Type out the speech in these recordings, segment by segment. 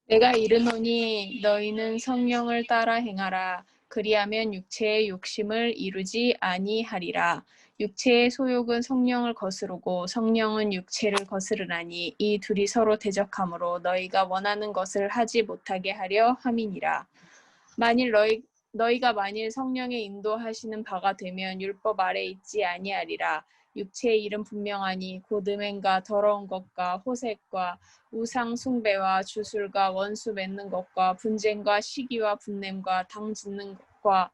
내가 이르노니 너희는 성령을 따라 행하라. 그리하면 육체의 욕심을 이루지 아니하리라. 육체의 소욕은 성령을 거스르고 성령은 육체를 거스르나니 이 둘이 서로 대적하므로 너희가 원하는 것을 하지 못하게 하려 함이니라. 만일 너희가 만일 성령의 인도하시는 바가 되면 율법 아래 있지 아니하리라. 육체의 일은 분명하니 곧 음행과 더러운 것과 호색과 우상 숭배와 주술과 원수 맺는 것과 분쟁과 시기와 분냄과 당 짓는 것과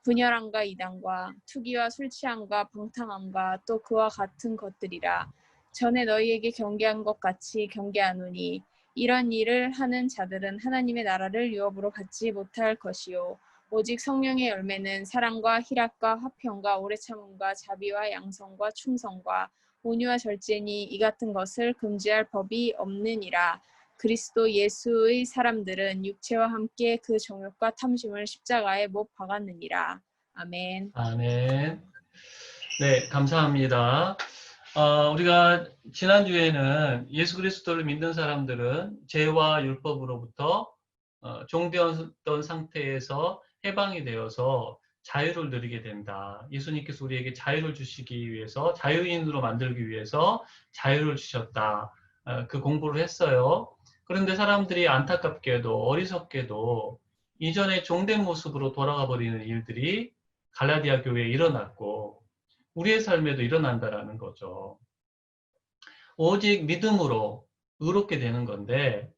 분열함과 이단과 투기와 술 취함과 방탕함과 또 그와 같은 것들이라. 전에 너희에게 경계한 것 같이 경계하노니 이런 일을 하는 자들은 하나님의 나라를 유업으로 받지 못할 것이요 오직 성령의 열매는 사랑과 희락과 화평과 오래 참음과 자비와 양성과 충성과 온유와 절제니 이 같은 것을 금지할 법이 없느니라. 그리스도 예수의 사람들은 육체와 함께 그 정욕과 탐심을 십자가에 못 박았느니라. 아멘. 아멘. 네, 감사합니다. 우리가 지난주에는 예수 그리스도를 믿는 사람들은 죄와 율법으로부터 종되었던 상태에서 해방이 되어서 자유를 누리게 된다. 예수님께서 우리에게 자유를 주시기 위해서, 자유인으로 만들기 위해서 자유를 주셨다. 그 공부를 했어요. 그런데 사람들이 안타깝게도 어리석게도 이전의 종된 모습으로 돌아가 버리는 일들이 갈라디아 교회에 일어났고 우리의 삶에도 일어난다라는 거죠. 오직 믿음으로 의롭게 되는 건데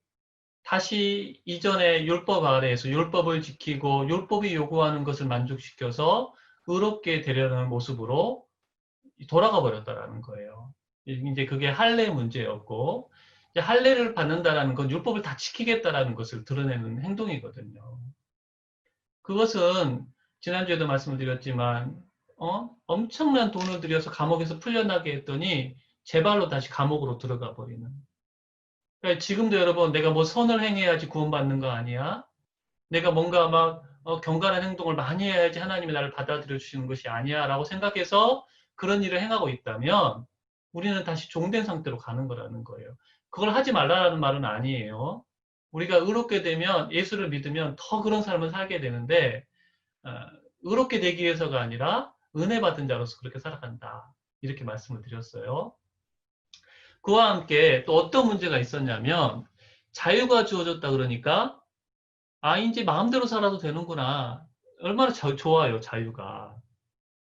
다시 이전의 율법 아래에서 율법을 지키고 율법이 요구하는 것을 만족시켜서 의롭게 되려는 모습으로 돌아가 버렸다라는 거예요. 이제 그게 할례 문제였고 이제 할례를 받는다라는 건 율법을 다 지키겠다라는 것을 드러내는 행동이거든요. 그것은 지난주에도 말씀을 드렸지만 엄청난 돈을 들여서 감옥에서 풀려나게 했더니 제 발로 다시 감옥으로 들어가 버리는. 그러니까 지금도 여러분 내가 뭐 선을 행해야지 구원받는 거 아니야? 내가 뭔가 막 경건한 행동을 많이 해야지 하나님이 나를 받아들여 주시는 것이 아니야 라고 생각해서 그런 일을 행하고 있다면 우리는 다시 종된 상태로 가는 거라는 거예요. 그걸 하지 말라는 말은 아니에요. 우리가 의롭게 되면 예수를 믿으면 더 그런 삶을 살게 되는데 어, 의롭게 되기 위해서가 아니라 은혜 받은 자로서 그렇게 살아간다. 이렇게 말씀을 드렸어요. 그와 함께 또 어떤 문제가 있었냐면 자유가 주어졌다 그러니까 이제 마음대로 살아도 되는구나. 얼마나 좋아요, 자유가.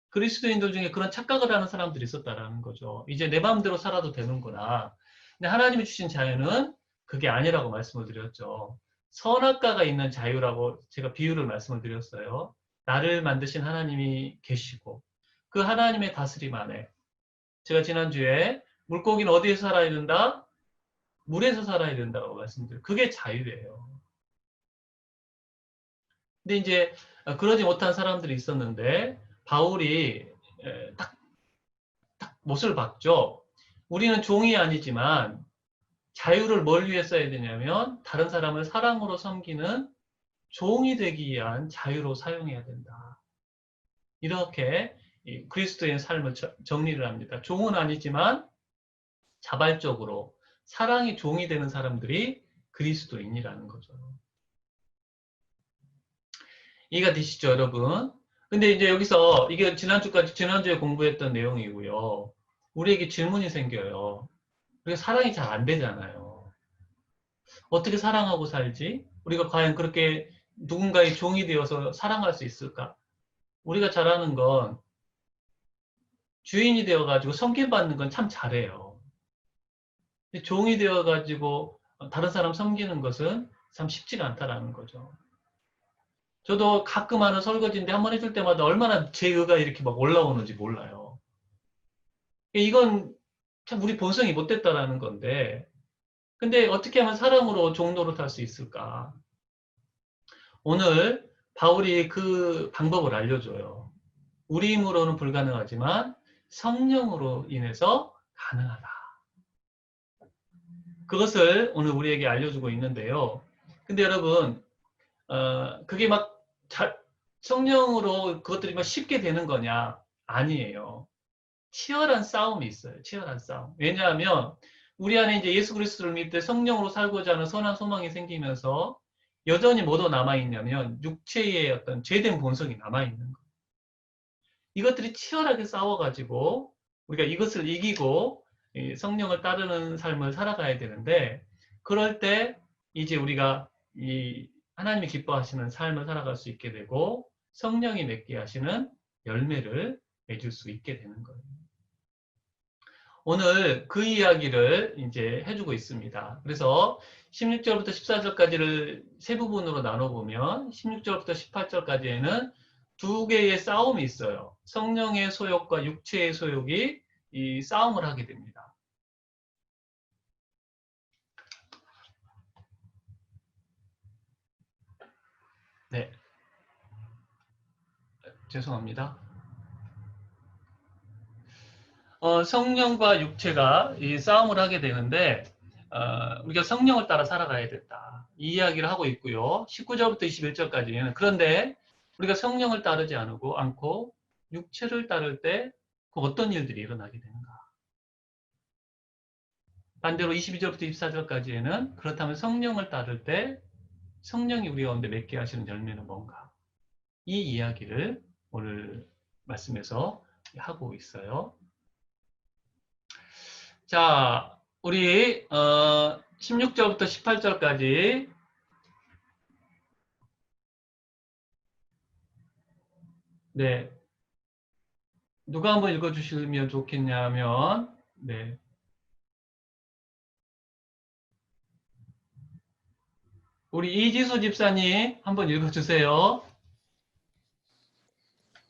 그리스도인들 중에 그런 착각을 하는 사람들이 있었다라는 거죠. 이제 내 마음대로 살아도 되는구나. 근데 하나님이 주신 자유는 그게 아니라고 말씀을 드렸죠. 선악과가 있는 자유라고 제가 비유를 말씀을 드렸어요. 나를 만드신 하나님이 계시고 그 하나님의 다스림 안에 제가 지난주에 물고기는 어디에서 살아야 된다? 물에서 살아야 된다고 말씀드려요. 그게 자유예요. 근데 이제 그러지 못한 사람들이 있었는데 바울이 딱 못을 박죠. 우리는 종이 아니지만 자유를 뭘 위해 써야 되냐면 다른 사람을 사랑으로 섬기는 종이 되기 위한 자유로 사용해야 된다. 이렇게 그리스도의 삶을 정리를 합니다. 종은 아니지만 자발적으로 사랑이 종이 되는 사람들이 그리스도인이라는 거죠. 이해가 되시죠, 여러분? 근데 이제 여기서 이게 지난주에 공부했던 내용이고요. 우리에게 질문이 생겨요. 우리가 사랑이 잘 안 되잖아요. 어떻게 사랑하고 살지? 우리가 과연 그렇게 누군가의 종이 되어서 사랑할 수 있을까? 우리가 잘하는 건 주인이 되어가지고 섬김받는 건 참 잘해요. 근데 종이 되어가지고 다른 사람 섬기는 것은 참 쉽지가 않다라는 거죠. 저도 가끔 하는 설거지인데 한 번 해줄 때마다 얼마나 제 의가 이렇게 막 올라오는지 몰라요. 이건 참 우리 본성이 못됐다라는 건데, 근데 어떻게 하면 사랑으로 종노릇할 수 있을까? 오늘 바울이 그 방법을 알려줘요. 우리 힘으로는 불가능하지만 성령으로 인해서 가능하다. 그것을 오늘 우리에게 알려주고 있는데요. 근데 여러분, 그게 막 성령으로 그것들이 막 쉽게 되는 거냐? 아니에요. 치열한 싸움이 있어요. 치열한 싸움. 왜냐하면 우리 안에 이제 예수 그리스도를 믿되 성령으로 살고자 하는 선한 소망이 생기면서 여전히 뭐도 남아있냐면 육체의 어떤 죄된 본성이 남아있는 거예요. 이것들이 치열하게 싸워가지고 우리가 이것을 이기고 성령을 따르는 삶을 살아가야 되는데, 그럴 때 이제 우리가 이 하나님이 기뻐하시는 삶을 살아갈 수 있게 되고 성령이 맺게 하시는 열매를 맺을 수 있게 되는 거예요. 오늘 그 이야기를 이제 해주고 있습니다. 그래서 16절부터 14절까지를 세 부분으로 나눠보면 16절부터 18절까지에는 두 개의 싸움이 있어요. 성령의 소욕과 육체의 소욕이 이 싸움을 하게 됩니다. 네, 죄송합니다. 성령과 육체가 이 싸움을 하게 되는데 우리가 성령을 따라 살아가야 된다. 이 이야기를 하고 있고요. 19절부터 21절까지는 그런데 우리가 성령을 따르지 않고 육체를 따를 때 그 어떤 일들이 일어나게 되는가. 반대로 22절부터 24절까지에는 그렇다면 성령을 따를 때 성령이 우리 가운데 맺게 하시는 열매는 뭔가. 이 이야기를 오늘 말씀에서 하고 있어요. 자, 우리 16절부터 18절까지 네, 누가 한번 읽어주시면 좋겠냐면 네, 우리 이지수 집사님 한번 읽어주세요.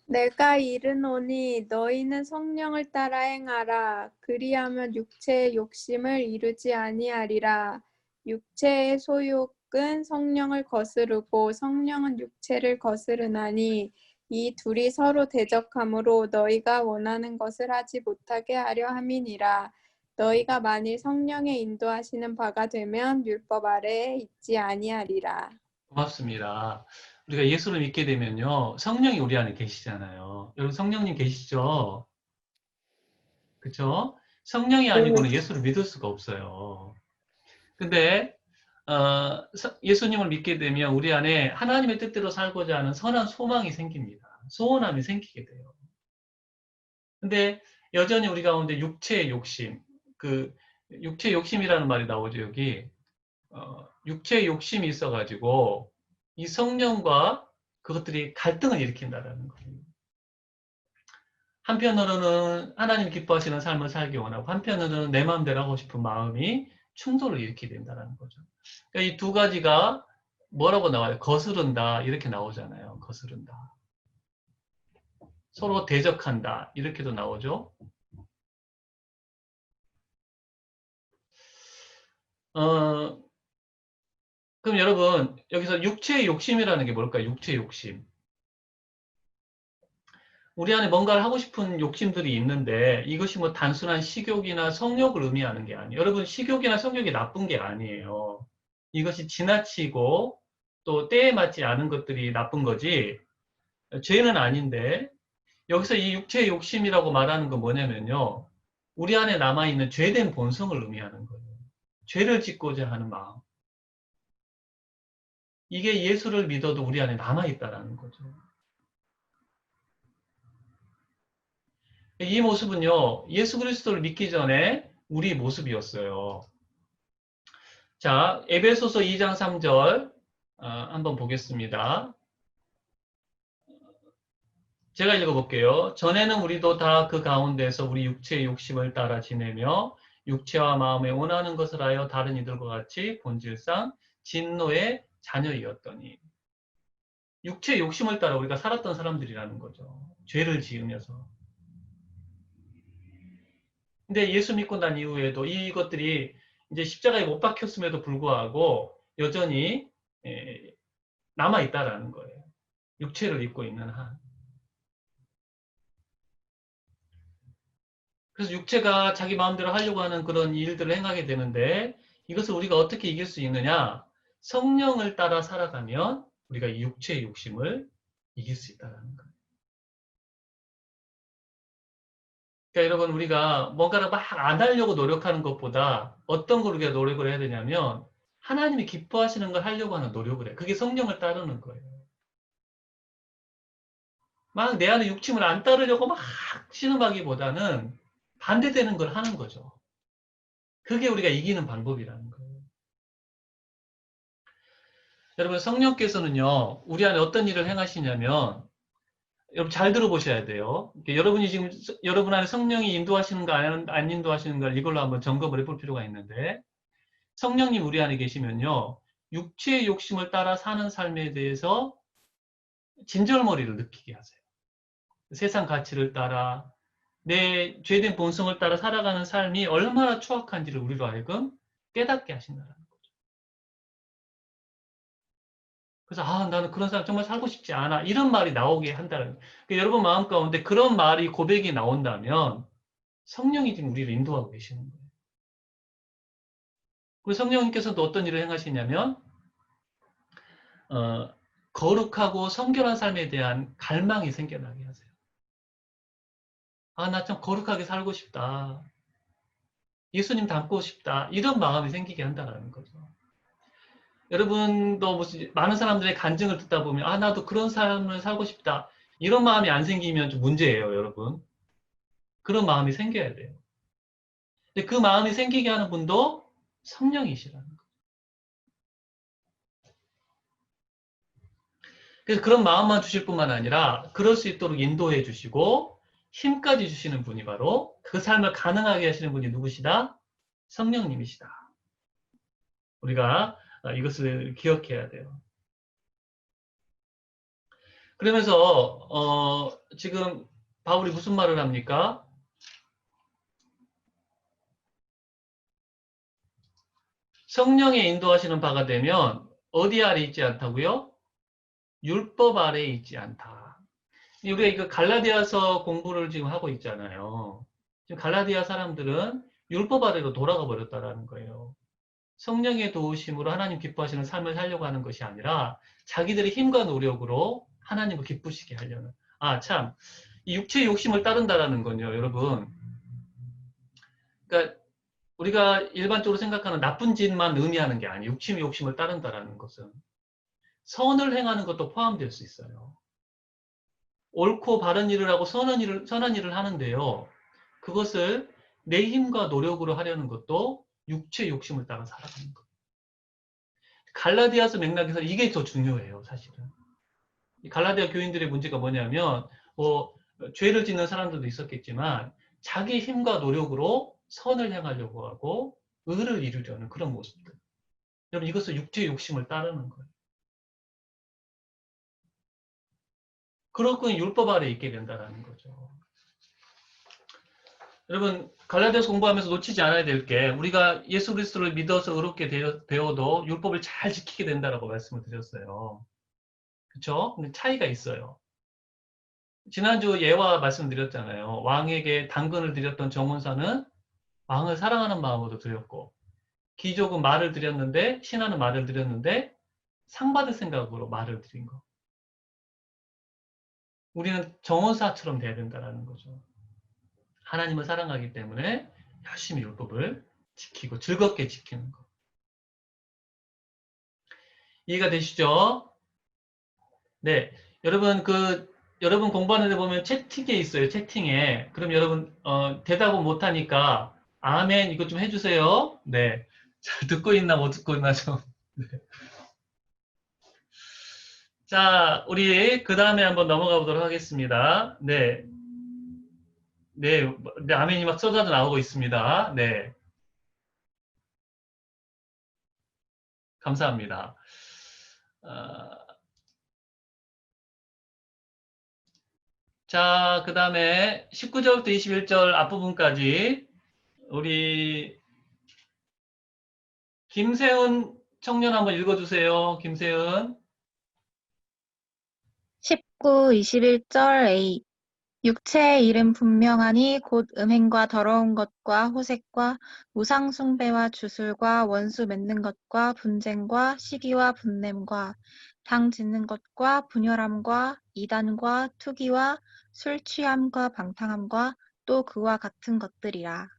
내가 이르노니 너희는 성령을 따라 행하라. 그리하면 육체의 욕심을 이루지 아니하리라. 육체의 소욕은 성령을 거스르고 성령은 육체를 거스르나니 이 둘이 서로 대적하므로 너희가 원하는 것을 하지 못하게 하려 함이니라. 너희가 만일 성령의 인도하시는 바가 되면 율법 아래에 있지 아니하리라. 고맙습니다. 우리가 예수를 믿게 되면요, 성령이 우리 안에 계시잖아요. 여러분 성령님 계시죠? 그렇죠? 성령이 아니고는 예수를 믿을 수가 없어요. 근데 예수님을 믿게 되면 우리 안에 하나님의 뜻대로 살고자 하는 선한 소망이 생깁니다. 소원함이 생기게 돼요. 근데 여전히 우리 가운데 육체의 욕심, 그 육체의 욕심이라는 말이 나오죠, 여기. 육체의 욕심이 있어가지고 이 성령과 그것들이 갈등을 일으킨다는 거예요. 한편으로는 하나님 기뻐하시는 삶을 살기 원하고 한편으로는 내 마음대로 하고 싶은 마음이 충돌을 일으키게 된다는 거죠. 그러니까 이 두 가지가 뭐라고 나와요? 거스른다 이렇게 나오잖아요. 거스른다. 서로 대적한다 이렇게도 나오죠. 그럼 여러분 여기서 육체의 욕심이라는 게 뭘까요? 육체의 욕심. 우리 안에 뭔가를 하고 싶은 욕심들이 있는데 이것이 뭐 단순한 식욕이나 성욕을 의미하는 게 아니에요. 여러분 식욕이나 성욕이 나쁜 게 아니에요. 이것이 지나치고 또 때에 맞지 않은 것들이 나쁜 거지 죄는 아닌데 여기서 이 육체의 욕심이라고 말하는 건 뭐냐면요. 우리 안에 남아있는 죄된 본성을 의미하는 거예요. 죄를 짓고자 하는 마음. 이게 예수를 믿어도 우리 안에 남아있다라는 거죠. 이 모습은요, 예수 그리스도를 믿기 전에 우리 모습이었어요. 자, 에베소서 2장 3절 한번 보겠습니다. 제가 읽어볼게요. 전에는 우리도 다 그 가운데서 우리 육체의 욕심을 따라 지내며 육체와 마음에 원하는 것을 하여 다른 이들과 같이 본질상 진노의 자녀이었더니 육체의 욕심을 따라 우리가 살았던 사람들이라는 거죠. 죄를 지으면서. 근데 예수 믿고 난 이후에도 이것들이 이제 십자가에 못 박혔음에도 불구하고 여전히 남아있다라는 거예요. 육체를 입고 있는 한. 그래서 육체가 자기 마음대로 하려고 하는 그런 일들을 행하게 되는데 이것을 우리가 어떻게 이길 수 있느냐? 성령을 따라 살아가면 우리가 이 육체의 욕심을 이길 수 있다는 거예요. 그러니까 여러분 우리가 뭔가를 막 안 하려고 노력하는 것보다 어떤 걸 우리가 노력을 해야 되냐면 하나님이 기뻐하시는 걸 하려고 하는 노력을 해. 그게 성령을 따르는 거예요. 막 내 안에 욕심을 안 따르려고 막 신음하기보다는 반대되는 걸 하는 거죠. 그게 우리가 이기는 방법이라는 거예요. 여러분 성령께서는요. 우리 안에 어떤 일을 행하시냐면 여러분 잘 들어보셔야 돼요. 여러분이 지금 여러분 안에 성령이 인도하시는가 안 인도하시는가 이걸로 한번 점검을 해볼 필요가 있는데 성령님 우리 안에 계시면요. 육체의 욕심을 따라 사는 삶에 대해서 진절머리를 느끼게 하세요. 세상 가치를 따라 내 죄된 본성을 따라 살아가는 삶이 얼마나 추악한지를 우리로 하여금 깨닫게 하신다는 거죠. 그래서 나는 그런 삶 정말 살고 싶지 않아. 이런 말이 나오게 한다는 거예요. 그러니까 여러분 마음 가운데 그런 말이 고백이 나온다면 성령이 지금 우리를 인도하고 계시는 거예요. 그리고 성령님께서도 어떤 일을 행하시냐면 거룩하고 성결한 삶에 대한 갈망이 생겨나게 하세요. 나 참 거룩하게 살고 싶다. 예수님 닮고 싶다. 이런 마음이 생기게 한다는 거죠. 여러분도 무슨 많은 사람들의 간증을 듣다 보면 나도 그런 삶을 살고 싶다. 이런 마음이 안 생기면 좀 문제예요, 여러분. 그런 마음이 생겨야 돼요. 근데 그 마음이 생기게 하는 분도 성령이시라는 거예요. 그래서 그런 마음만 주실 뿐만 아니라 그럴 수 있도록 인도해 주시고 힘까지 주시는 분이 바로 그 삶을 가능하게 하시는 분이 누구시다? 성령님이시다. 우리가 이것을 기억해야 돼요. 그러면서 지금 바울이 무슨 말을 합니까? 성령의 인도하시는 바가 되면 어디 아래 있지 않다고요? 율법 아래에 있지 않다. 우리가 이거 갈라디아서 공부를 지금 하고 있잖아요. 지금 갈라디아 사람들은 율법 아래로 돌아가 버렸다라는 거예요. 성령의 도우심으로 하나님 기뻐하시는 삶을 살려고 하는 것이 아니라 자기들의 힘과 노력으로 하나님을 기쁘시게 하려는. 참, 이 육체의 욕심을 따른다라는 건요, 여러분. 그러니까 우리가 일반적으로 생각하는 나쁜 짓만 의미하는 게 아니에요. 육체의 욕심을 따른다라는 것은 선을 행하는 것도 포함될 수 있어요. 옳고 바른 일을 하고 선한 일을 하는데요. 그것을 내 힘과 노력으로 하려는 것도 육체의 욕심을 따라 살아가는 거예요. 갈라디아서 맥락에서 이게 더 중요해요, 사실은. 갈라디아 교인들의 문제가 뭐냐면, 죄를 짓는 사람들도 있었겠지만, 자기 힘과 노력으로 선을 행하려고 하고, 의를 이루려는 그런 모습들. 여러분, 이것을 육체의 욕심을 따르는 거예요. 그렇고 율법 아래에 있게 된다는 거죠. 여러분, 갈라디아서 공부하면서 놓치지 않아야 될 게, 우리가 예수 그리스도를 믿어서 의롭게 되어도 율법을 잘 지키게 된다라고 말씀을 드렸어요. 그렇죠? 근데 차이가 있어요. 지난주 예와 말씀드렸잖아요. 왕에게 당근을 드렸던 정원사는 왕을 사랑하는 마음으로 드렸고, 귀족은 말을 드렸는데, 신하는 말을 드렸는데, 상 받을 생각으로 말을 드린 거. 우리는 정원사처럼 돼야 된다는 거죠. 하나님을 사랑하기 때문에 열심히 율법을 지키고 즐겁게 지키는 거. 이해가 되시죠? 네. 여러분 공부하는 데 보면 채팅에 있어요. 채팅에. 그럼 여러분, 대답을 못하니까, 아멘, 이거 좀 해주세요. 네. 잘 듣고 있나, 못 듣고 있나 좀. 네. 자, 우리 그 다음에 한번 넘어가 보도록 하겠습니다. 네. 네, 아멘이 막 쏟아져 나오고 있습니다. 네. 감사합니다. 자, 그 다음에 19절부터 21절 앞부분까지 우리 김세은 청년 한번 읽어주세요. 김세은. 19, 21절 A. 육체의 일은 분명하니 곧 음행과 더러운 것과 호색과 우상 숭배와 주술과 원수 맺는 것과 분쟁과 시기와 분냄과 당 짓는 것과 분열함과 이단과 투기와 술 취함과 방탕함과 또 그와 같은 것들이라.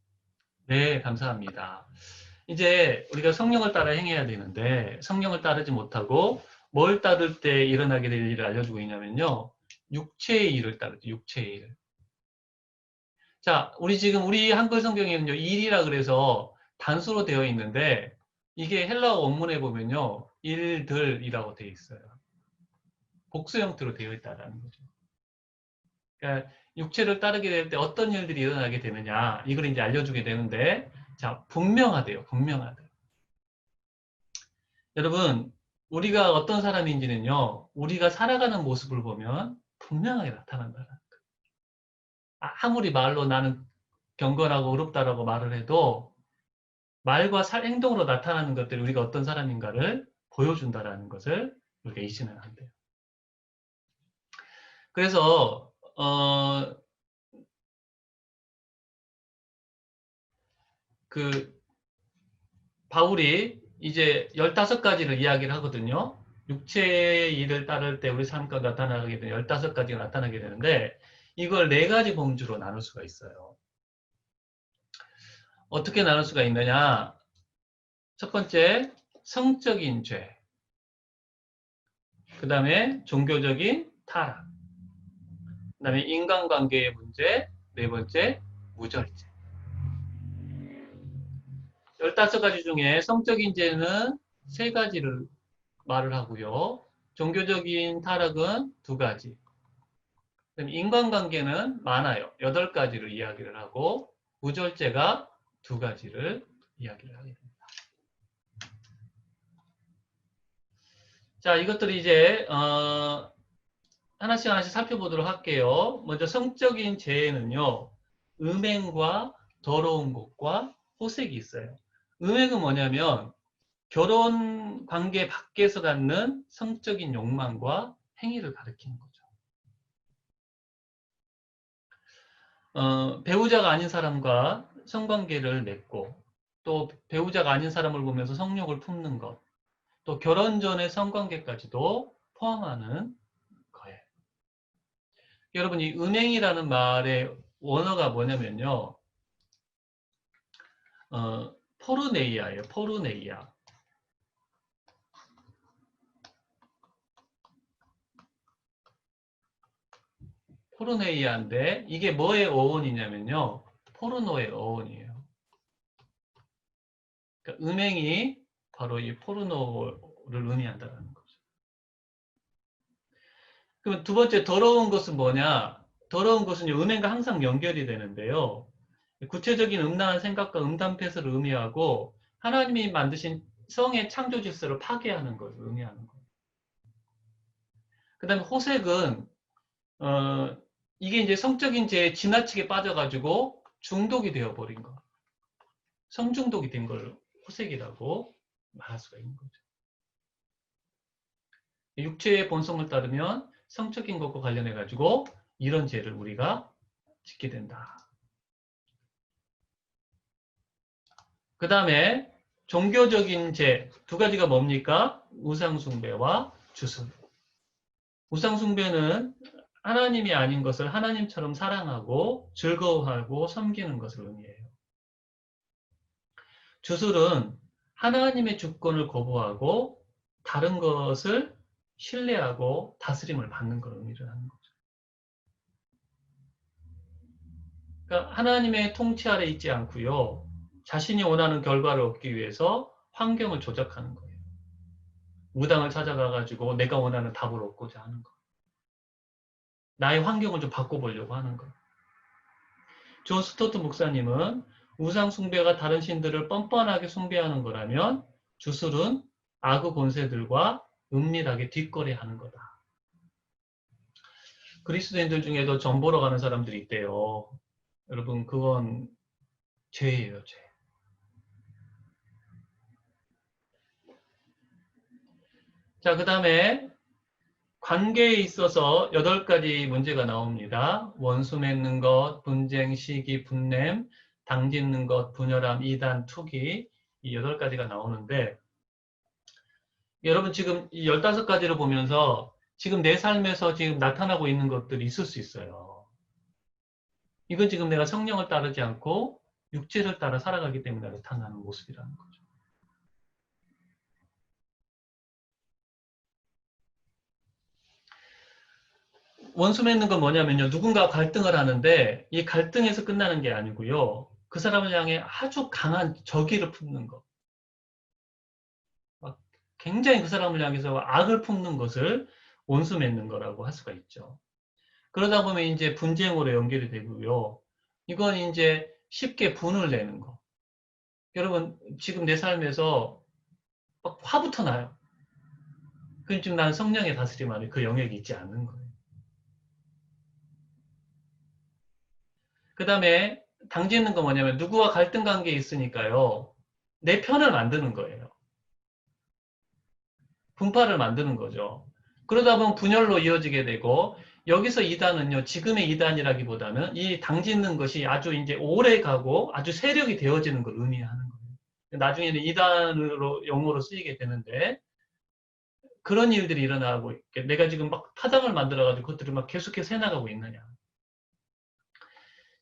네, 감사합니다. 이제 우리가 성령을 따라 행해야 되는데 성령을 따르지 못하고 뭘 따를 때 일어나게 될 일을 알려주고 있냐면요. 육체의 일을 따르죠. 육체의 일. 자, 우리 한글 성경에는요. 일이라 그래서 단수로 되어 있는데 이게 헬라어 원문에 보면요. 일들이라고 되어 있어요. 복수 형태로 되어 있다는 거죠. 그러니까 육체를 따르게 될 때 어떤 일들이 일어나게 되느냐 이걸 이제 알려주게 되는데 자, 분명하대요. 분명하대요. 여러분, 우리가 어떤 사람인지는요, 우리가 살아가는 모습을 보면 분명하게 나타난다는 거예요. 아무리 말로 나는 경건하고 의롭다라고 말을 해도 말과 행동으로 나타나는 것들이 우리가 어떤 사람인가를 보여준다라는 것을 우리가 잊으면 안 돼요. 그래서 바울이 이제 15가지를 이야기를 하거든요. 육체의 일을 따를 때 우리 삶과 나타나게 되는 15가지가 나타나게 되는데 이걸 4가지 범주로 나눌 수가 있어요. 어떻게 나눌 수가 있느냐? 첫 번째, 성적인 죄. 그 다음에 종교적인 타락. 그 다음에 인간관계의 문제. 4번째, 무절제. 15가지 중에 성적인 죄는 3가지를 말을 하고요. 종교적인 타락은 2가지. 인간관계는 많아요. 8가지를 이야기를 하고 무절제가 2가지를 이야기를 하게 됩니다. 자, 이것들이 이제 하나씩 살펴보도록 할게요. 먼저 성적인 죄에는요. 음행과 더러운 것과 호색이 있어요. 음행은 뭐냐면 결혼 관계 밖에서 갖는 성적인 욕망과 행위를 가리키는 거죠. 배우자가 아닌 사람과 성관계를 맺고 또 배우자가 아닌 사람을 보면서 성욕을 품는 것, 또 결혼 전의 성관계까지도 포함하는 거예요. 여러분, 이 음행이라는 말의 원어가 뭐냐면요. 포르네이아예요. 포르네이아. 포르네이아인데 이게 뭐의 어원이냐면요. 포르노의 어원이에요. 그러니까 음행이 바로 이 포르노를 의미한다는 거죠. 그럼 2번째 더러운 것은 뭐냐? 더러운 것은 음행과 항상 연결이 되는데요. 구체적인 음란한 생각과 음담패스를 의미하고 하나님이 만드신 성의 창조 질서를 파괴하는 것을 의미하는 거예요. 그 다음에 호색은 이게 이제 성적인 죄에 지나치게 빠져가지고 중독이 되어버린 거. 성중독이 된 걸 호색이라고 말할 수가 있는 거죠. 육체의 본성을 따르면 성적인 것과 관련해가지고 이런 죄를 우리가 짓게 된다. 그 다음에 종교적인 죄 2가지가 뭡니까? 우상숭배와 주술. 우상숭배는 하나님이 아닌 것을 하나님처럼 사랑하고 즐거워하고 섬기는 것을 의미해요. 주술은 하나님의 주권을 거부하고 다른 것을 신뢰하고 다스림을 받는 걸 의미를 하는 거죠. 그러니까 하나님의 통치 아래 있지 않고요. 자신이 원하는 결과를 얻기 위해서 환경을 조작하는 거예요. 무당을 찾아가가지고 내가 원하는 답을 얻고자 하는 거. 나의 환경을 좀 바꿔보려고 하는 거. 존 스토트 목사님은 우상 숭배가 다른 신들을 뻔뻔하게 숭배하는 거라면 주술은 악의 권세들과 은밀하게 뒷거래하는 거다. 그리스도인들 중에도 점 보러 가는 사람들이 있대요. 여러분, 그건 죄예요, 죄. 자, 그 다음에 관계에 있어서 8가지 문제가 나옵니다. 원수 맺는 것, 분쟁, 시기, 분냄, 당짓는 것, 분열함, 이단, 투기, 이 8가지가 나오는데 여러분 지금 이 15가지를 보면서 지금 내 삶에서 지금 나타나고 있는 것들이 있을 수 있어요. 이건 지금 내가 성령을 따르지 않고 육체를 따라 살아가기 때문에 나타나는 모습이라는 거죠. 원수 맺는 건 뭐냐면요. 누군가 갈등을 하는데 이 갈등에서 끝나는 게 아니고요. 그 사람을 향해 아주 강한 적의를 품는 것. 굉장히 그 사람을 향해서 악을 품는 것을 원수 맺는 거라고 할 수가 있죠. 그러다 보면 이제 분쟁으로 연결이 되고요. 이건 이제 쉽게 분을 내는 거. 여러분, 지금 내 삶에서 막 화부터 나요. 그럼 지금 나는 성령의 다스림 안에 그 영역이 있지 않는 거예요. 그 다음에 당짓는 건 뭐냐면 누구와 갈등 관계에 있으니까요. 내 편을 만드는 거예요. 분파를 만드는 거죠. 그러다 보면 분열로 이어지게 되고 여기서 이단은요. 지금의 이단이라기보다는 이 당짓는 것이 아주 이제 오래 가고 아주 세력이 되어지는 걸 의미하는 거예요. 나중에는 이단으로 용어로 쓰이게 되는데 그런 일들이 일어나고 있게 내가 지금 막 파장을 만들어가지고 그것들을 막 계속해서 해나가고 있느냐.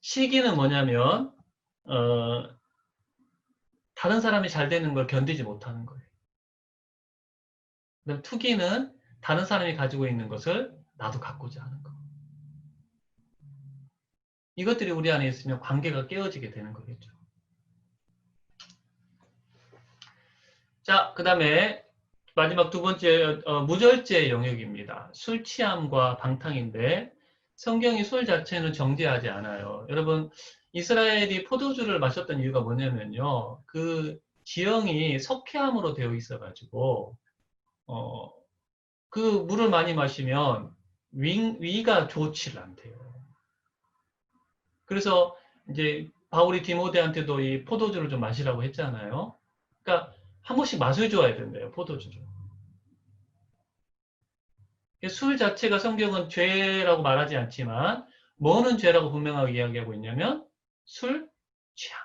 시기는 뭐냐면 다른 사람이 잘 되는 걸 견디지 못하는 거예요. 그다음 투기는 다른 사람이 가지고 있는 것을 나도 갖고자 하는 거. 이것들이 우리 안에 있으면 관계가 깨어지게 되는 거겠죠. 자, 그 다음에 마지막 두 번째 무절제의 영역입니다. 술 취함과 방탕인데 성경이 술 자체는 정죄하지 않아요. 여러분 이스라엘이 포도주를 마셨던 이유가 뭐냐면요. 그 지형이 석회암으로 되어 있어가지고 그 물을 많이 마시면 위가 좋지를 않대요. 그래서 이제 바울이 디모데한테도 이 포도주를 좀 마시라고 했잖아요. 그러니까 한 번씩 맛을 줘야 된대요, 포도주를. 술 자체가 성경은 죄라고 말하지 않지만 뭐는 죄라고 분명하게 이야기하고 있냐면 술, 취함.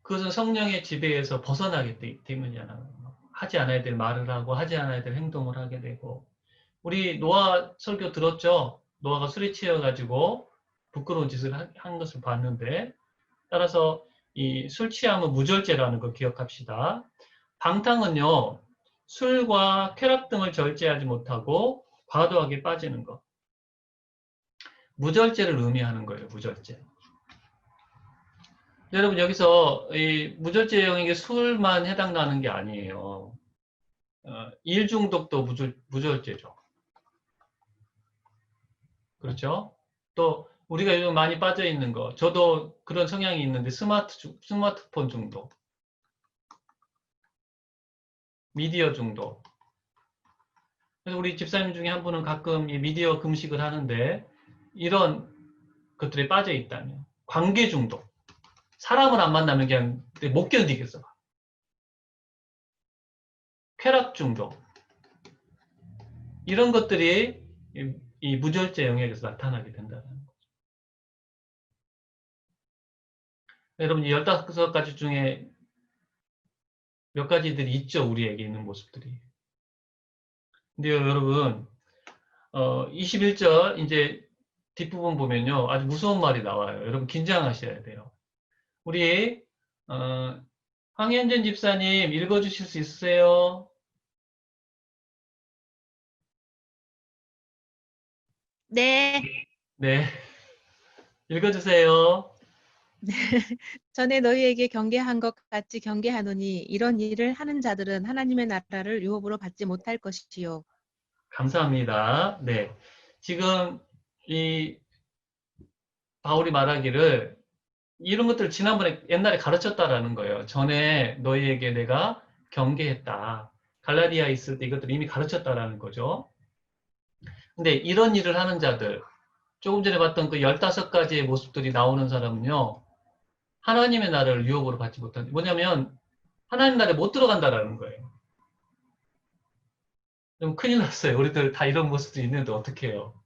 그것은 성령의 지배에서 벗어나기 때문이잖아요. 하지 않아야 될 말을 하고 하지 않아야 될 행동을 하게 되고 우리 노아 설교 들었죠? 노아가 술에 취해가지고 부끄러운 짓을 한 것을 봤는데 따라서 이 술 취함은 무절제라는 걸 기억합시다. 방탕은요. 술과 쾌락 등을 절제하지 못하고 과도하게 빠지는 것. 무절제를 의미하는 거예요. 무절제. 여러분 여기서 이 무절제 영역에 술만 해당나는 게 아니에요. 일 중독도 무절제죠. 그렇죠? 또 우리가 요즘 많이 빠져 있는 거. 저도 그런 성향이 있는데 스마트폰 중독, 미디어 중독. 그래서 우리 집사님 중에 한 분은 가끔 이 미디어 금식을 하는데 이런 것들에 빠져 있다면 관계 중독. 사람을 안 만나면 그냥 못 견디겠어. 쾌락 중독. 이런 것들이 이 무절제 영역에서 나타나게 된다는 거죠. 여러분, 15가지 중에 몇 가지들이 있죠. 우리에게 있는 모습들이. 근데 여러분, 21절 이제 뒷부분 보면요. 아주 무서운 말이 나와요. 여러분 긴장하셔야 돼요. 우리 황현진 집사님 읽어주실 수 있으세요? 네. 네. 읽어주세요. 전에 너희에게 경계한 것 같이 경계하노니 이런 일을 하는 자들은 하나님의 나라를 유업으로 받지 못할 것이요. 감사합니다. 네. 지금 이 바울이 말하기를 이런 것들을 지난번에 옛날에 가르쳤다라는 거예요. 전에 너희에게 내가 경계했다. 갈라디아에 있을 때 이것들을 이미 가르쳤다라는 거죠. 근데 이런 일을 하는 자들, 조금 전에 봤던 그 15가지의 모습들이 나오는 사람은요. 하나님의 나라를 유업으로 받지 못한다. 뭐냐면 하나님 나라에 못 들어간다라는 거예요. 좀 큰일 났어요. 우리들 다 이런 모습도 있는데 어떻게 해요?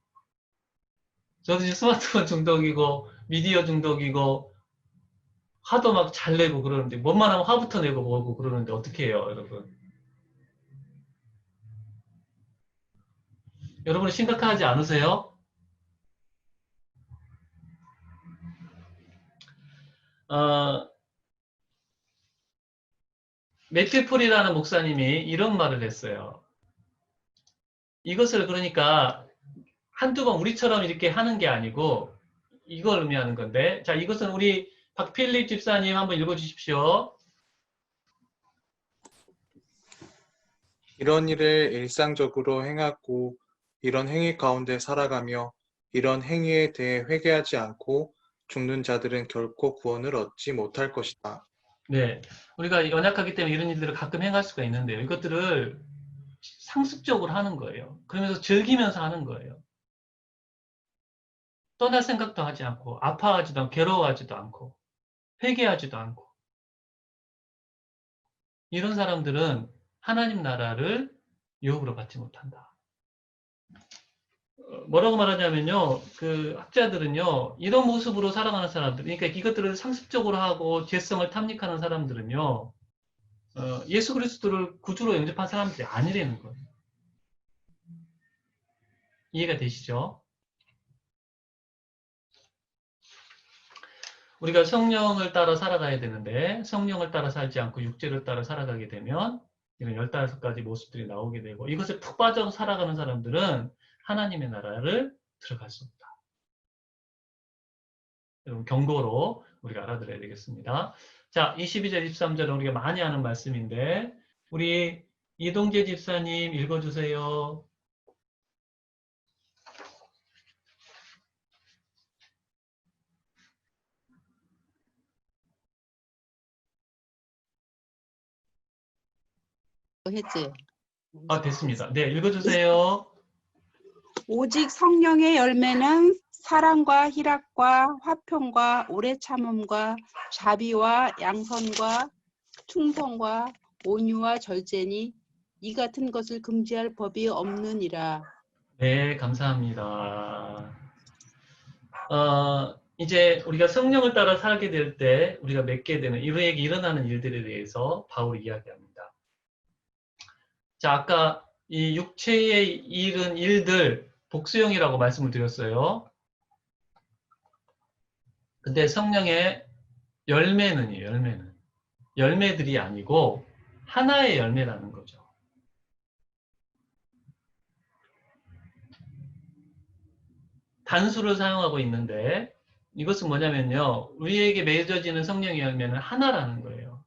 저도 지금 스마트폰 중독이고 미디어 중독이고 화도 막 잘 내고 그러는데 뭐만 하면 화부터 내고 뭐고 그러는데 어떻게 해요, 여러분? 여러분 심각하지 않으세요? 매튜 폴이라는 목사님이 이런 말을 했어요. 이것을 그러니까 한두 번 우리처럼 이렇게 하는 게 아니고 이걸 의미하는 건데, 자, 이것은 우리 박필립 집사님 한번 읽어주십시오. 이런 일을 일상적으로 행하고 이런 행위 가운데 살아가며 이런 행위에 대해 회개하지 않고 죽는 자들은 결코 구원을 얻지 못할 것이다. 네, 우리가 연약하기 때문에 이런 일들을 가끔 행할 수가 있는데요. 이것들을 상습적으로 하는 거예요. 그러면서 즐기면서 하는 거예요. 떠날 생각도 하지 않고, 아파하지도 않고, 괴로워하지도 않고, 회개하지도 않고. 이런 사람들은 하나님 나라를 유업으로 받지 못한다. 뭐라고 말하냐면요, 그 학자들은요, 이런 모습으로 살아가는 사람들, 그러니까 이것들을 상습적으로 하고 죄성을 탐닉하는 사람들은요, 예수 그리스도를 구주로 영접한 사람들이 아니라는 거예요. 이해가 되시죠? 우리가 성령을 따라 살아가야 되는데 성령을 따라 살지 않고 육체를 따라 살아가게 되면 이런 15가지 모습들이 나오게 되고, 이것에 푹 빠져 살아가는 사람들은 하나님의 나라를 들어갈 수 없다. 여러분 경고로 우리가 알아들어야 되겠습니다. 자, 22절, 23절은 우리가 많이 하는 말씀인데 우리 이동재 집사님 읽어주세요. 했지. 됐습니다. 네, 읽어주세요. 오직 성령의 열매는 사랑과 희락과 화평과 오래 참음과 자비와 양선과 충성과 온유와 절제니 이 같은 것을 금지할 법이 없느니라. 네, 감사합니다. 이제 우리가 성령을 따라 살게 될 때 우리가 맺게 되는 우리에게 일어나는 일들에 대해서 바울이 이야기합니다. 자, 아까 이 육체의 일은 일들 복수형이라고 말씀을 드렸어요. 근데 성령의 열매는요, 열매는. 열매들이 아니고 하나의 열매라는 거죠. 단수를 사용하고 있는데 이것은 뭐냐면요, 우리에게 맺어지는 성령의 열매는 하나라는 거예요.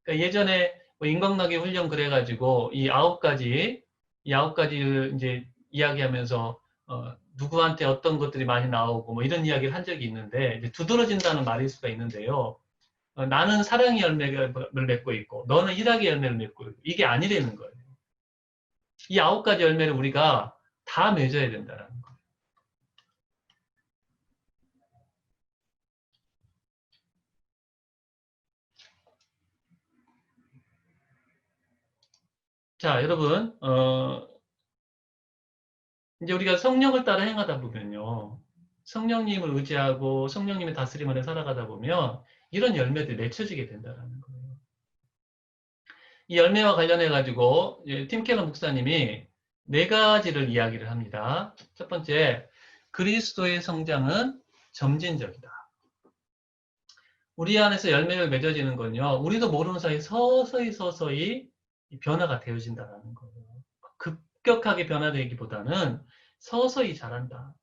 그러니까 예전에 뭐 인광나게 훈련 그래가지고 이 9가지를 이제 이야기하면서 누구한테 어떤 것들이 많이 나오고 뭐 이런 이야기를 한 적이 있는데, 이제 두드러진다는 말일 수가 있는데요. 나는 사랑의 열매를 맺고 있고 너는 희락의 열매를 맺고 있고, 이게 아니라는 거예요. 이 9가지 열매를 우리가 다 맺어야 된다는 거예요. 자, 여러분, 이제 우리가 성령을 따라 행하다 보면요, 성령님을 의지하고 성령님의 다스림 안에 살아가다 보면 이런 열매들이 맺혀지게 된다는 거예요. 이 열매와 관련해가지고 팀 켈러 목사님이 4가지를 이야기를 합니다. 첫 번째, 그리스도의 성장은 점진적이다. 우리 안에서 열매를 맺어지는 건요, 우리도 모르는 사이 서서히 변화가 되어진다는 거예요. 급격하게 변화되기보다는 서서히 자란다.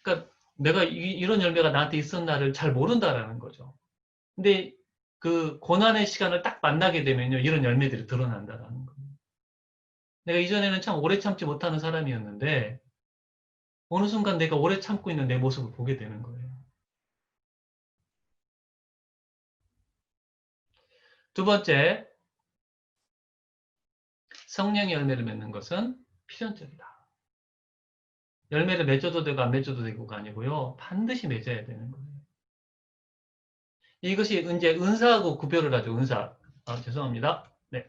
그러니까 내가 이런 열매가 나한테 있었나를 잘 모른다라는 거죠. 근데 그 고난의 시간을 딱 만나게 되면요, 이런 열매들이 드러난다라는 거예요. 내가 이전에는 참 오래 참지 못하는 사람이었는데 어느 순간 내가 오래 참고 있는 내 모습을 보게 되는 거예요. 두 번째, 성령의 열매를 맺는 것은 필연적이다. 열매를 맺어도 되고 안 맺어도 되고가 아니고요, 반드시 맺어야 되는 거예요. 이것이 이제 은사하고 구별을 하죠. 은사. 죄송합니다. 네.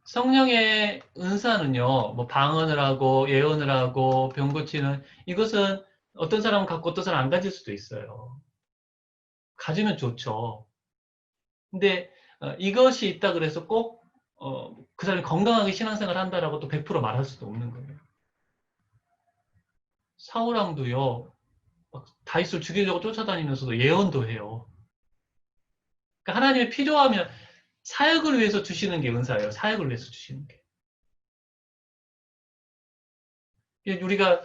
성령의 은사는요, 뭐 방언을 하고 예언을 하고 병 고치는, 이것은 어떤 사람은 갖고 어떤 사람은 안 가질 수도 있어요. 가지면 좋죠. 근데 이것이 있다 그래서 꼭 그 사람이 건강하게 신앙생활 한다라고 또 100% 말할 수도 없는 거예요. 사울왕도요, 막 다윗을 죽이려고 쫓아다니면서도 예언도 해요. 그러니까 하나님이 필요하면 사역을 위해서 주시는 게 은사예요. 사역을 위해서 주시는 게. 우리가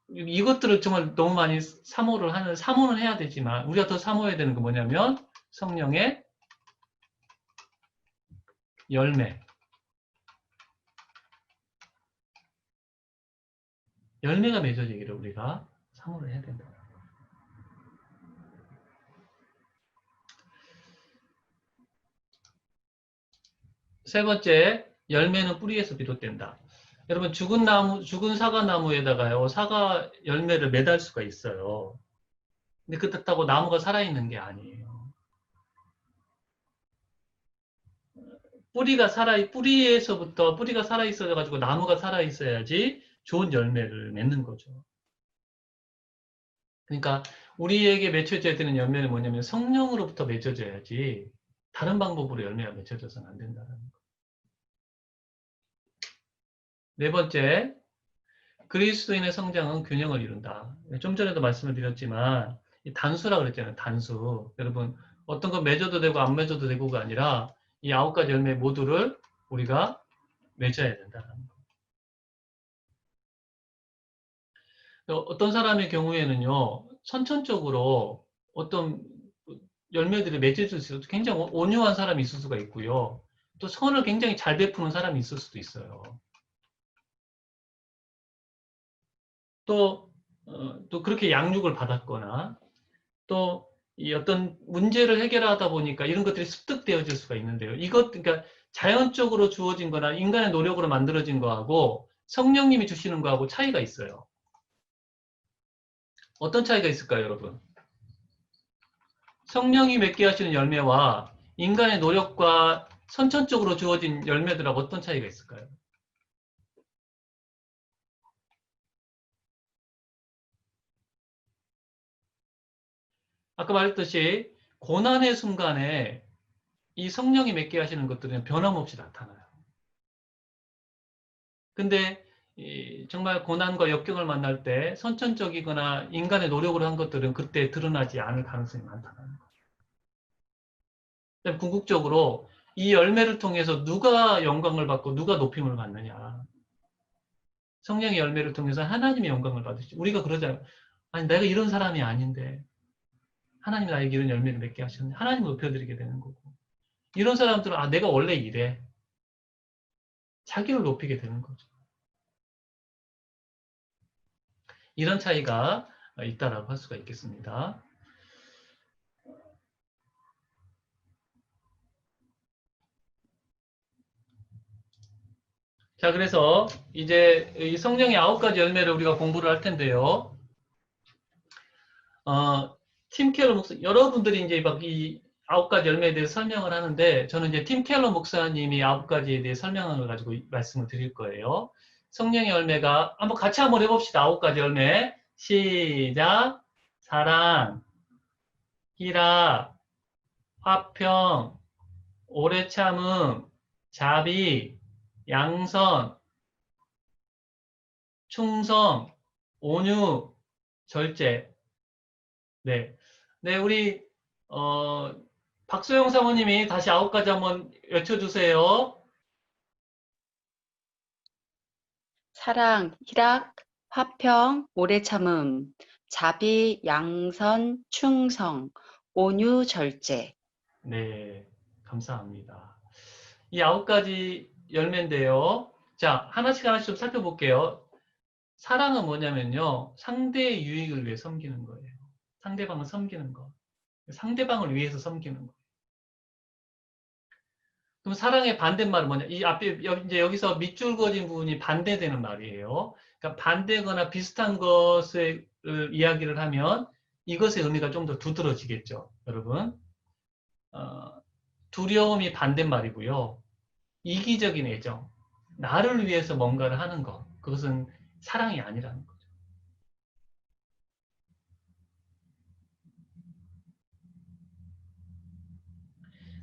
이것들을 정말 너무 많이 사모는 해야 되지만 우리가 더 사모해야 되는 건 뭐냐면 성령의 열매. 열매가 맺어지기를 우리가 사모를 해야 된다. 세 번째, 열매는 뿌리에서 비롯된다. 여러분, 죽은 사과나무에다가요, 사과 열매를 매달 수가 있어요. 근데 그렇다고 나무가 살아있는 게 아니에요. 뿌리에서부터 뿌리가 살아있어가지고 나무가 살아있어야지 좋은 열매를 맺는 거죠. 그러니까 우리에게 맺혀져야 되는 열매는 뭐냐면 성령으로부터 맺어져야지 다른 방법으로 열매가 맺혀져서는 안 된다는 거. 네 번째, 그리스도인의 성장은 균형을 이룬다. 좀 전에도 말씀을 드렸지만 단수라고 그랬잖아요. 단수. 여러분 어떤 건 맺어도 되고 안 맺어도 되고가 아니라 이 9가지 열매 모두를 우리가 맺어야 된다는 거. 어떤 사람의 경우에는요. 선천적으로 어떤 열매들이 맺어질 수 있어서 굉장히 온유한 사람이 있을 수가 있고요. 또 선을 굉장히 잘 베푸는 사람이 있을 수도 있어요. 또 그렇게 양육을 받았거나 또 이 어떤 문제를 해결하다 보니까 이런 것들이 습득되어질 수가 있는데요. 그러니까 자연적으로 주어진 거나 인간의 노력으로 만들어진 거하고 성령님이 주시는 거하고 차이가 있어요. 어떤 차이가 있을까요, 여러분? 성령이 맺게 하시는 열매와 인간의 노력과 선천적으로 주어진 열매들하고 어떤 차이가 있을까요? 아까 말했듯이 고난의 순간에 이 성령이 맺게 하시는 것들은 변함없이 나타나요. 근데 정말 고난과 역경을 만날 때 선천적이거나 인간의 노력으로 한 것들은 그때 드러나지 않을 가능성이 많다는 거예요. 궁극적으로 이 열매를 통해서 누가 영광을 받고 누가 높임을 받느냐. 성령의 열매를 통해서 하나님의 영광을 받으시죠. 우리가 그러잖아요. 아니 내가 이런 사람이 아닌데 하나님이 나에게 이런 열매를 맺게 하셨는데 하나님을 높여드리게 되는 거고 이런 사람들은 내가 원래 이래. 자기를 높이게 되는 거죠. 이런 차이가 있다라고 할 수가 있겠습니다. 자, 그래서 이제 이 성령의 9가지 열매를 우리가 공부를 할 텐데요. 팀 켈러 목사, 여러분들이 이제 막 이 9가지 열매에 대해서 설명을 하는데, 저는 이제 팀 켈러 목사님이 9가지에 대해 설명한 걸 가지고 말씀을 드릴 거예요. 성령의 열매가, 같이 한번 해봅시다. 9가지 열매. 시작. 사랑, 희락, 화평, 오래 참음, 자비, 양선, 충성, 온유, 절제. 네. 네, 우리, 박소영 사모님이 다시 9가지 한번 외쳐주세요. 사랑, 희락, 화평, 오래 참음, 자비, 양선, 충성, 온유, 절제. 네. 감사합니다. 이 9가지 열매인데요. 자, 하나씩 좀 살펴볼게요. 사랑은 뭐냐면요. 상대의 유익을 위해 섬기는 거예요. 상대방을 섬기는 거. 상대방을 위해서 섬기는 거. 그럼 사랑의 반대말은 뭐냐? 이 앞에 이제 여기서 밑줄 그어진 부분이 반대되는 말이에요. 그러니까 반대거나 비슷한 것을 이야기를 하면 이것의 의미가 좀 더 두드러지겠죠, 여러분. 두려움이 반대말이고요. 이기적인 애정, 나를 위해서 뭔가를 하는 것, 그것은 사랑이 아니라는 거죠.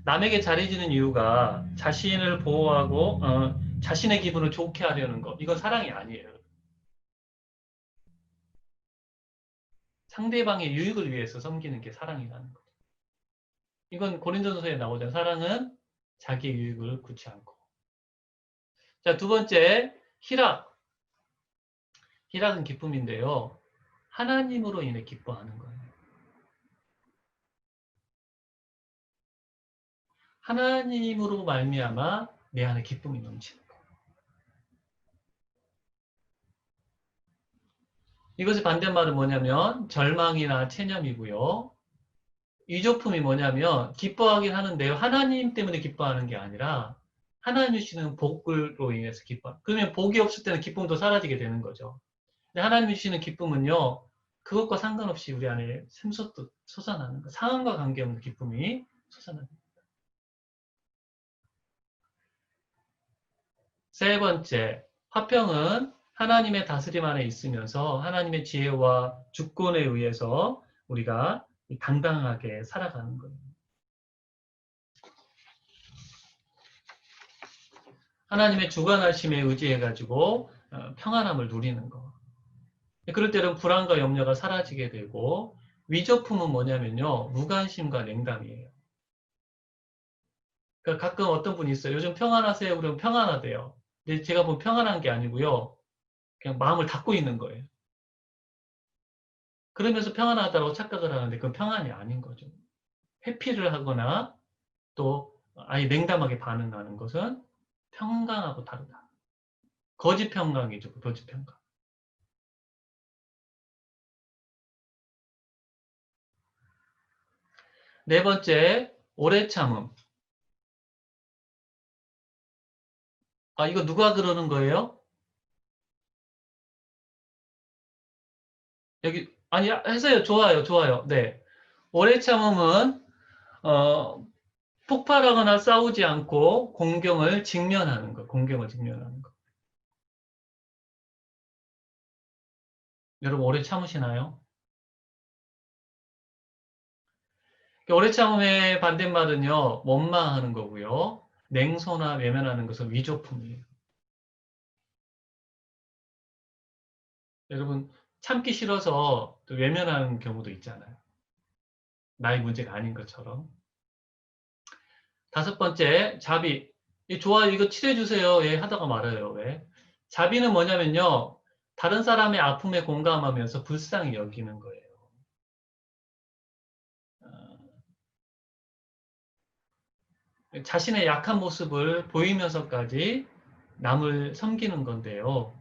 남에게 잘해주는 이유가 자신을 보호하고 자신의 기분을 좋게 하려는 것. 이건 사랑이 아니에요. 상대방의 유익을 위해서 섬기는 게 사랑이라는 거죠. 이건 고린도전서에 나오잖아요. 사랑은 자기의 유익을 굳지 않고. 자, 두 번째, 희락. 희락은 기쁨인데요. 하나님으로 인해 기뻐하는 거예요. 하나님으로 말미암아 내 안에 기쁨이 넘치는 거예요. 이것의 반대말은 뭐냐면 절망이나 체념이고요. 위조품이 뭐냐면 기뻐하긴 하는데요. 하나님 때문에 기뻐하는 게 아니라 하나님 주시는 복으로 인해서 기뻐. 그러면 복이 없을 때는 기쁨도 사라지게 되는 거죠. 근데 하나님 주시는 기쁨은요. 그것과 상관없이 우리 안에 샘솟듯 솟아나는 거. 상황과 관계없는 기쁨이 솟아나는 거예요. 세 번째, 화평은 하나님의 다스림 안에 있으면서 하나님의 지혜와 주권에 의해서 우리가 당당하게 살아가는 거예요. 하나님의 주관하심에 의지해가지고 평안함을 누리는 거. 그럴 때는 불안과 염려가 사라지게 되고 위조품은 뭐냐면요. 무관심과 냉담이에요. 그러니까 가끔 어떤 분이 있어요. 요즘 평안하세요? 그러면 평안하대요. 근데 제가 보면 평안한 게 아니고요. 그냥 마음을 닫고 있는 거예요. 그러면서 평안하다고 착각을 하는데 그건 평안이 아닌 거죠. 회피를 하거나 또 아예 냉담하게 반응하는 것은 평강하고 다르다. 거짓 평강이죠. 거짓 평강. 네 번째, 오래 참음. 아, 이거 누가 그러는 거예요? 여기, 아니, 해서요. 좋아요. 좋아요. 네. 오래 참음은, 폭발하거나 싸우지 않고 공경을 직면하는 거. 공경을 직면하는 거. 여러분, 오래 참으시나요? 오래 참음의 반대말은요, 원망하는 거고요. 냉소나 외면하는 것은 위조품이에요. 여러분, 참기 싫어서 또 외면하는 경우도 있잖아요. 나의 문제가 아닌 것처럼. 다섯 번째, 자비. 좋아요, 이거 칠해주세요. 예, 하다가 말아요. 왜? 자비는 뭐냐면요, 다른 사람의 아픔에 공감하면서 불쌍히 여기는 거예요. 자신의 약한 모습을 보이면서까지 남을 섬기는 건데요.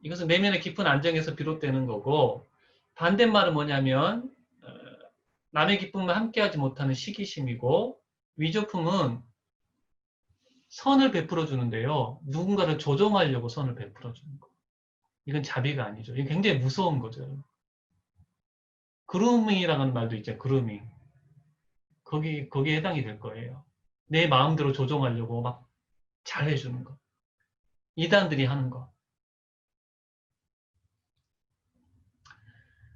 이것은 내면의 깊은 안정에서 비롯되는 거고, 반대말은 뭐냐면 남의 기쁨을 함께하지 못하는 시기심이고, 위조품은 선을 베풀어 주는데요. 누군가를 조종하려고 선을 베풀어 주는 거. 이건 자비가 아니죠. 이건 굉장히 무서운 거죠. 그루밍이라는 말도 있죠. 그루밍. 거기에 해당이 될 거예요. 내 마음대로 조종하려고 막 잘해주는 거. 이단들이 하는 거.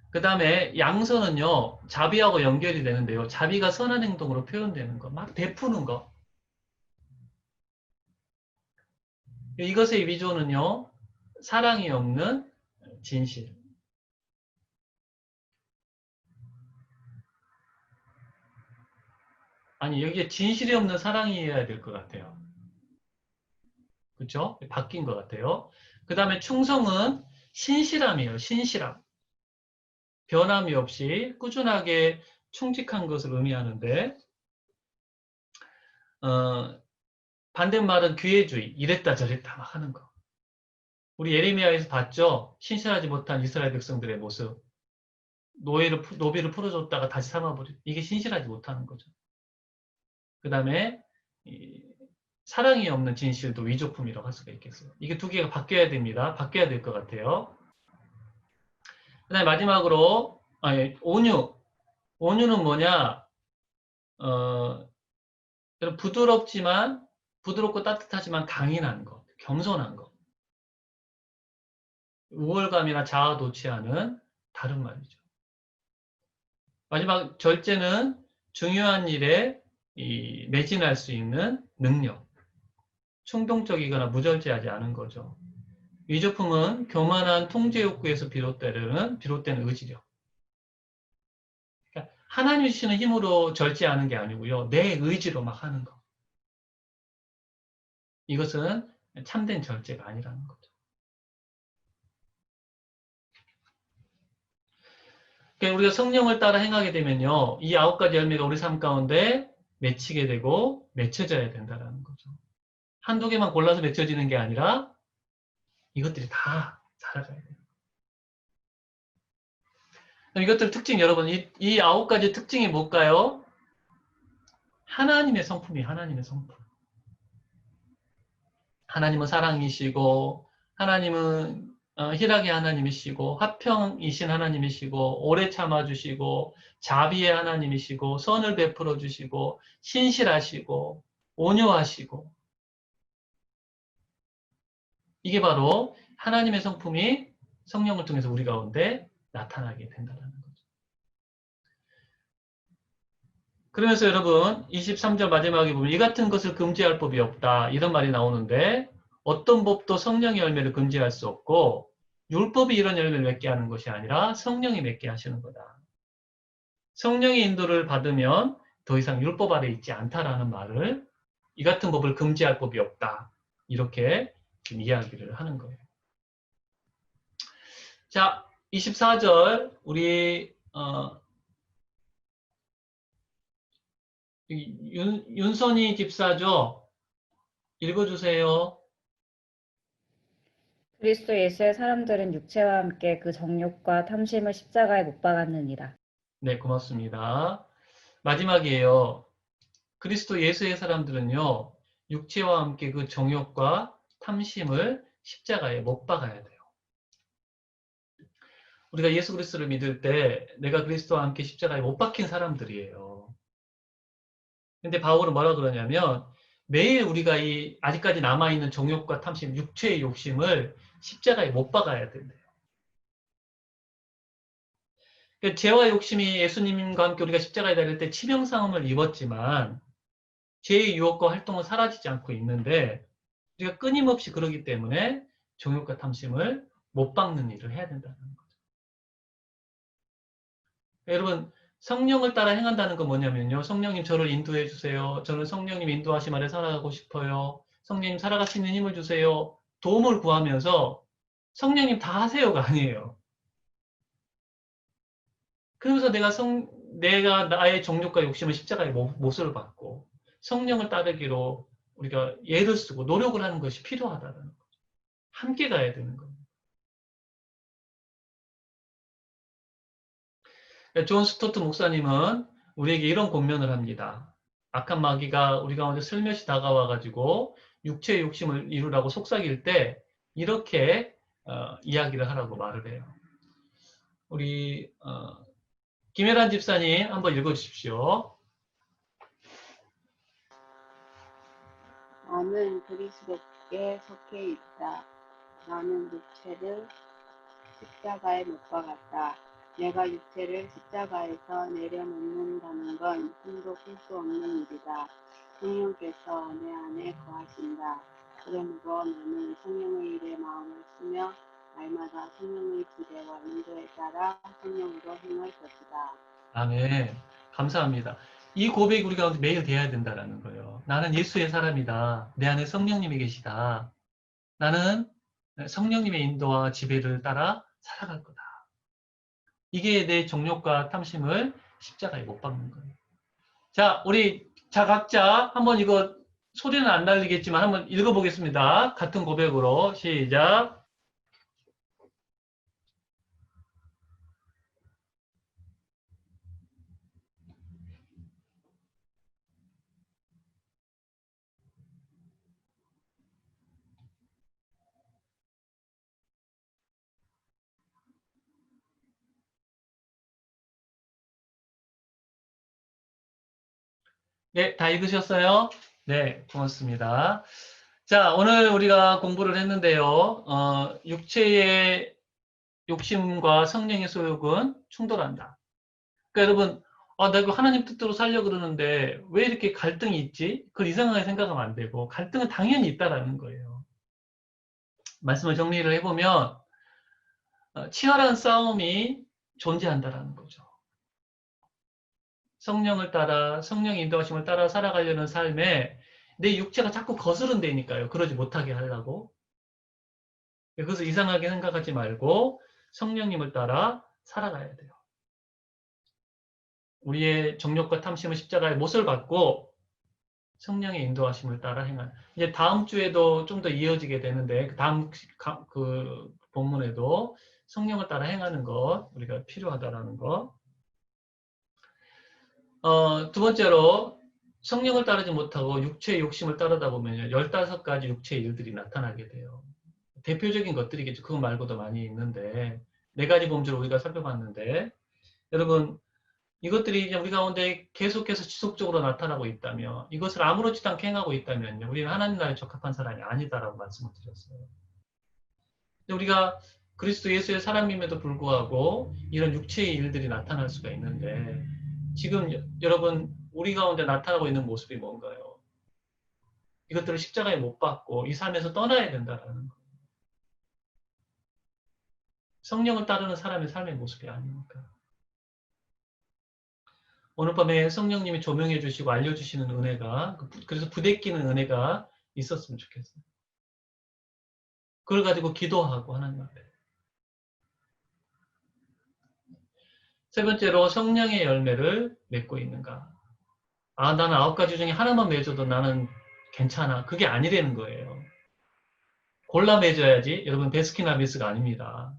그 다음에 양선은요. 자비하고 연결이 되는데요. 자비가 선한 행동으로 표현되는 거. 막 베푸는 거. 이것의 위조는요. 사랑이 없는 진실. 아니 여기에 진실이 없는 사랑이어야 될 것 같아요. 그렇죠? 바뀐 것 같아요. 그 다음에 충성은 신실함이에요. 신실함. 변함이 없이 꾸준하게 충직한 것을 의미하는데 반대말은 규례주의. 이랬다 저랬다 막 하는 거. 우리 예레미야에서 봤죠? 신실하지 못한 이스라엘 백성들의 모습. 노비를 풀어줬다가 다시 삼아버리고 이게 신실하지 못하는 거죠. 그 다음에 사랑이 없는 진실도 위조품이라고 할 수가 있겠어요. 이게 두 개가 바뀌어야 됩니다. 바뀌어야 될 것 같아요. 그 다음에 마지막으로 온유. 온유는 뭐냐? 부드럽고 따뜻하지만 강인한 것, 겸손한 것. 우월감이나 자아도취하는 다른 말이죠. 마지막 절제는 중요한 일에 매진할 수 있는 능력, 충동적이거나 무절제하지 않은 거죠. 위조품은 교만한 통제 욕구에서 비롯된 의지력. 그러니까 하나님 주시는 힘으로 절제하는 게 아니고요. 내 의지로 막 하는 거. 이것은 참된 절제가 아니라는 거죠. 그러니까 우리가 성령을 따라 행하게 되면요. 이 9가지 열매가 우리 삶 가운데 맺히게 되고 맺혀져야 된다는 거죠. 한두 개만 골라서 맺혀지는 게 아니라 이것들이 다 살아가야 돼요. 이것들 특징 여러분, 이 9가지 특징이 뭘까요? 하나님의 성품이 하나님의 성품. 하나님은 사랑이시고 하나님은 희락의 하나님이시고 화평이신 하나님이시고 오래 참아주시고 자비의 하나님이시고 선을 베풀어 주시고 신실하시고 온유하시고 이게 바로 하나님의 성품이 성령을 통해서 우리 가운데 나타나게 된다는 거죠. 그러면서 여러분 23절 마지막에 보면 이 같은 것을 금지할 법이 없다 이런 말이 나오는데 어떤 법도 성령의 열매를 금지할 수 없고 율법이 이런 열매를 맺게 하는 것이 아니라 성령이 맺게 하시는 거다. 성령의 인도를 받으면 더 이상 율법 아래 있지 않다라는 말을 이 같은 법을 금지할 법이 없다. 이렇게 지금 이야기를 하는 거예요. 자, 24절 우리 윤선희 집사죠. 읽어주세요. 그리스도 예수의 사람들은 육체와 함께 그 정욕과 탐심을 십자가에 못 박았느니라. 네, 고맙습니다. 마지막이에요. 그리스도 예수의 사람들은요, 육체와 함께 그 정욕과 탐심을 십자가에 못 박아야 돼요. 우리가 예수 그리스도를 믿을 때 내가 그리스도와 함께 십자가에 못 박힌 사람들이에요. 근데 바울은 뭐라 그러냐면 매일 우리가 이 아직까지 남아있는 정욕과 탐심, 육체의 욕심을 십자가에 못 박아야 된대요. 그러니까 죄와 욕심이 예수님과 함께 우리가 십자가에 달릴 때 치명상함을 입었지만 죄의 유혹과 활동은 사라지지 않고 있는데 우리가 끊임없이 그러기 때문에 정욕과 탐심을 못 박는 일을 해야 된다는 거죠. 여러분 성령을 따라 행한다는 건 뭐냐면요. 성령님 저를 인도해 주세요. 저는 성령님 인도하심 아래 살아가고 싶어요. 성령님 살아갈 수 있는 힘을 주세요. 도움을 구하면서 성령님 다 하세요가 아니에요. 그러면서 내가 나의 정욕과 욕심을 십자가에 못을 받고 성령을 따르기로 우리가 예를 쓰고 노력을 하는 것이 필요하다는 거죠. 함께 가야 되는 겁니다. 존 스토트 목사님은 우리에게 이런 권면을 합니다. 악한 마귀가 우리 가운데 슬며시 다가와가지고 육체의 욕심을 이루라고 속삭일 때 이렇게 이야기를 하라고 말을 해요. 우리 김혜란 집사님 한번 읽어주십시오. 나는 그리스도께 속해 있다. 나는 육체를 십자가에 못 박았다. 내가 육체를 십자가에서 내려놓는다는 건 힘도 풀 수 없는 일이다. 성령께서 내 안에 거하신다. 그러므로 나는 성령의 일에 마음을 쓰며 날마다 성령의 지대와 인도에 따라 성령으로 행할 것이다. 아멘. 감사합니다. 이 고백이 우리 가운데 매일 돼야 된다는 거예요. 나는 예수의 사람이다. 내 안에 성령님이 계시다. 나는 성령님의 인도와 지배를 따라 살아갈 거다. 이게 내 정욕과 탐심을 십자가에 못 박는 거예요. 자, 각자 한번 이거 소리는 안 날리겠지만 한번 읽어보겠습니다. 같은 고백으로 시작. 네, 다 읽으셨어요? 네, 고맙습니다. 자, 오늘 우리가 공부를 했는데요. 육체의 욕심과 성령의 소욕은 충돌한다. 그러니까 여러분, 내가 하나님 뜻대로 살려고 그러는데 왜 이렇게 갈등이 있지? 그걸 이상하게 생각하면 안 되고, 갈등은 당연히 있다라는 거예요. 말씀을 정리를 해보면 치열한 싸움이 존재한다라는 거죠. 성령을 따라, 성령의 인도하심을 따라 살아가려는 삶에 내 육체가 자꾸 거스른다니까요. 그러지 못하게 하려고. 그래서 이상하게 생각하지 말고 성령님을 따라 살아가야 돼요. 우리의 정욕과 탐심은 십자가의 못을 받고 성령의 인도하심을 따라 행하는. 이제 다음 주에도 좀 더 이어지게 되는데 그 다음 그 본문에도 성령을 따라 행하는 것 우리가 필요하다라는 것. 두 번째로 성령을 따르지 못하고 육체의 욕심을 따르다 보면 15가지 육체의 일들이 나타나게 돼요. 대표적인 것들이겠죠. 그거 말고도 많이 있는데 4가지 범주를 우리가 살펴봤는데 여러분 이것들이 이제 우리 가운데 계속해서 지속적으로 나타나고 있다면 이것을 아무렇지도 않게 행하고 있다면요. 우리는 하나님 나라에 적합한 사람이 아니다라고 말씀을 드렸어요. 우리가 그리스도 예수의 사람임에도 불구하고 이런 육체의 일들이 나타날 수가 있는데 지금 여러분 우리 가운데 나타나고 있는 모습이 뭔가요? 이것들을 십자가에 못 박고 이 삶에서 떠나야 된다라는 거예요. 성령을 따르는 사람의 삶의 모습이 아닙니까? 오늘 밤에 성령님이 조명해 주시고 알려주시는 은혜가 그래서 부대끼는 은혜가 있었으면 좋겠어요. 그걸 가지고 기도하고 하나님 앞에. 세 번째로 성령의 열매를 맺고 있는가. 나는 9가지 중에 하나만 맺어도 나는 괜찮아. 그게 아니라는 거예요. 골라 맺어야지. 여러분 베스킨라빈스가 아닙니다.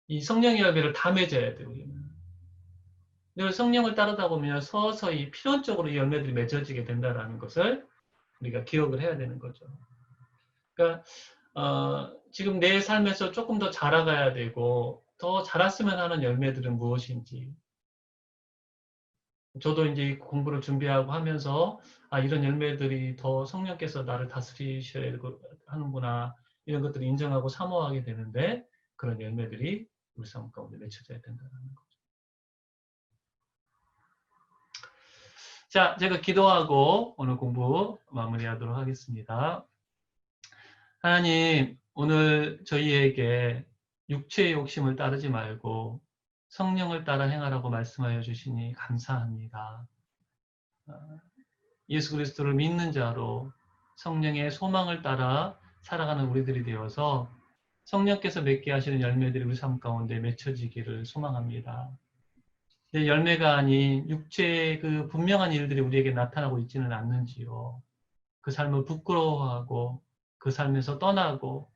이 성령의 열매를 다 맺어야 돼요. 우리는. 늘 성령을 따르다 보면 서서히 필연적으로 이 열매들이 맺어지게 된다는 것을 우리가 기억을 해야 되는 거죠. 그러니까 지금 내 삶에서 조금 더 자라가야 되고 더 자랐으면 하는 열매들은 무엇인지 저도 이제 공부를 준비하고 하면서 이런 열매들이 더 성령께서 나를 다스리셔야 하는구나 이런 것들을 인정하고 사모하게 되는데 그런 열매들이 우리 삶 가운데 맺혀져야 된다는 거죠. 자, 제가 기도하고 오늘 공부 마무리하도록 하겠습니다. 하나님, 오늘 저희에게 육체의 욕심을 따르지 말고 성령을 따라 행하라고 말씀하여 주시니 감사합니다. 예수 그리스도를 믿는 자로 성령의 소망을 따라 살아가는 우리들이 되어서 성령께서 맺게 하시는 열매들이 우리 삶 가운데 맺혀지기를 소망합니다. 열매가 아닌 육체의 그 분명한 일들이 우리에게 나타나고 있지는 않는지요. 그 삶을 부끄러워하고 그 삶에서 떠나고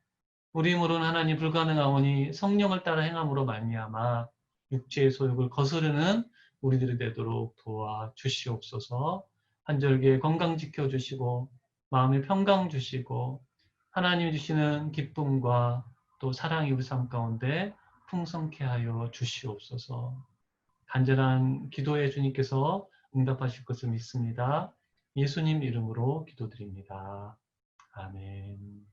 우리 힘으로는 하나님 불가능하오니 성령을 따라 행함으로 말미암아 육체의 소욕을 거스르는 우리들이 되도록 도와주시옵소서. 한절기에 건강 지켜주시고 마음의 평강 주시고 하나님이 주시는 기쁨과 또 사랑이 우리 삶 가운데 풍성케 하여 주시옵소서. 간절한 기도에 주님께서 응답하실 것을 믿습니다. 예수님 이름으로 기도드립니다. 아멘.